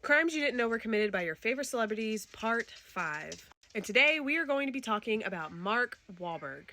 Crimes You Didn't Know Were Committed by Your Favorite Celebrities, Part 5. And today we are going to be talking about Mark Wahlberg.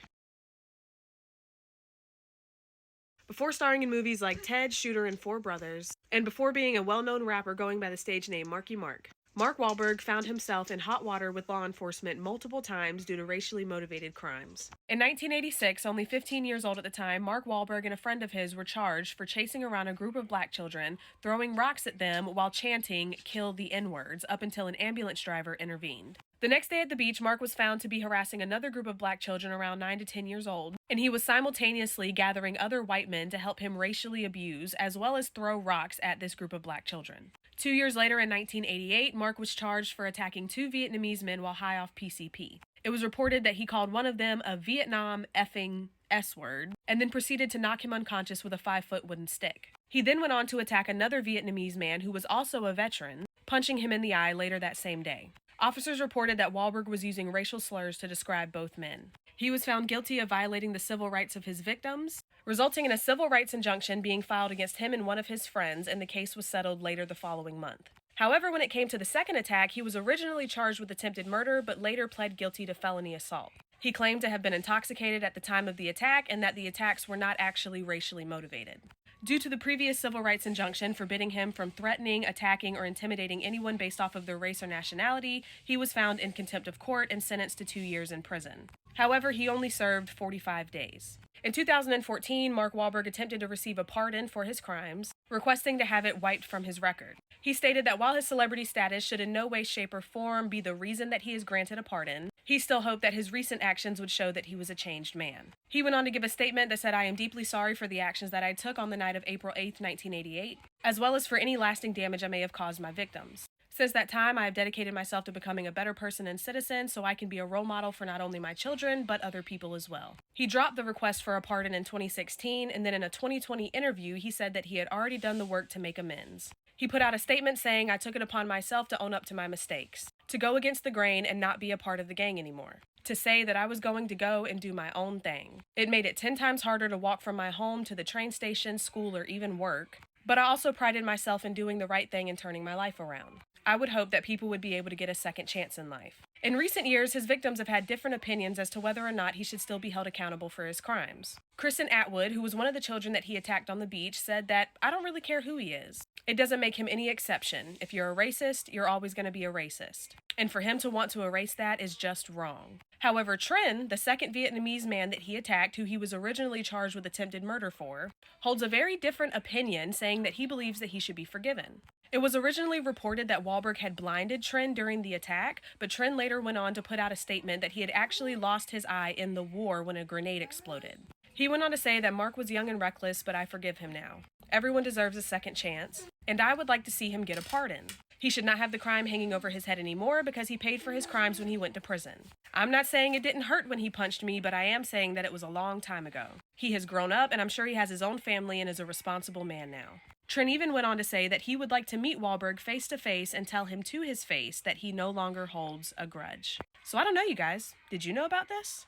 Before starring in movies like Ted, Shooter, and Four Brothers, and before being a well-known rapper going by the stage name Marky Mark, Mark Wahlberg found himself in hot water with law enforcement multiple times due to racially motivated crimes. In 1986, only 15 years old at the time, Mark Wahlberg and a friend of his were charged for chasing around a group of black children, throwing rocks at them while chanting, "Kill the N-words," up until an ambulance driver intervened. The next day at the beach, Mark was found to be harassing another group of black children around 9 to 10 years old, and he was simultaneously gathering other white men to help him racially abuse as well as throw rocks at this group of black children. 2 years later, in 1988, Mark was charged for attacking two Vietnamese men while high off PCP. It was reported that he called one of them a Vietnam effing S-word, and then proceeded to knock him unconscious with a 5-foot wooden stick. He then went on to attack another Vietnamese man who was also a veteran, punching him in the eye later that same day. Officers reported that Wahlberg was using racial slurs to describe both men. He was found guilty of violating the civil rights of his victims, resulting in a civil rights injunction being filed against him and one of his friends, and the case was settled later the following month. However, when it came to the second attack, he was originally charged with attempted murder, but later pled guilty to felony assault. He claimed to have been intoxicated at the time of the attack and that the attacks were not actually racially motivated. Due to the previous civil rights injunction forbidding him from threatening, attacking, or intimidating anyone based off of their race or nationality, he was found in contempt of court and sentenced to 2 years in prison. However, he only served 45 days. In 2014, Mark Wahlberg attempted to receive a pardon for his crimes, requesting to have it wiped from his record. He stated that while his celebrity status should in no way, shape, or form be the reason that he is granted a pardon, he still hoped that his recent actions would show that he was a changed man. He went on to give a statement that said, "I am deeply sorry for the actions that I took on the night of April 8, 1988, as well as for any lasting damage I may have caused my victims. Since that time, I have dedicated myself to becoming a better person and citizen so I can be a role model for not only my children, but other people as well." He dropped the request for a pardon in 2016, and then in a 2020 interview, he said that he had already done the work to make amends. He put out a statement saying, "I took it upon myself to own up to my mistakes, to go against the grain and not be a part of the gang anymore, to say that I was going to go and do my own thing. It made it 10 times harder to walk from my home to the train station, school, or even work, but I also prided myself in doing the right thing and turning my life around. I would hope that people would be able to get a second chance in life." In recent years, his victims have had different opinions as to whether or not he should still be held accountable for his crimes. Kristen Atwood, who was one of the children that he attacked on the beach, said that, "I don't really care who he is. It doesn't make him any exception. If you're a racist, you're always going to be a racist. And for him to want to erase that is just wrong." However, Trinh, the second Vietnamese man that he attacked, who he was originally charged with attempted murder for, holds a very different opinion, saying that he believes that he should be forgiven. It was originally reported that Wahlberg had blinded Trinh during the attack, but Trinh later went on to put out a statement that he had actually lost his eye in the war when a grenade exploded. He went on to say that Mark was young and reckless, but I forgive him now. Everyone deserves a second chance, and I would like to see him get a pardon. He should not have the crime hanging over his head anymore because he paid for his crimes when he went to prison. I'm not saying it didn't hurt when he punched me, but I am saying that it was a long time ago. He has grown up, and I'm sure he has his own family and is a responsible man now. Trinh even went on to say that he would like to meet Wahlberg face to face and tell him to his face that he no longer holds a grudge. So I don't know, you guys. Did you know about this?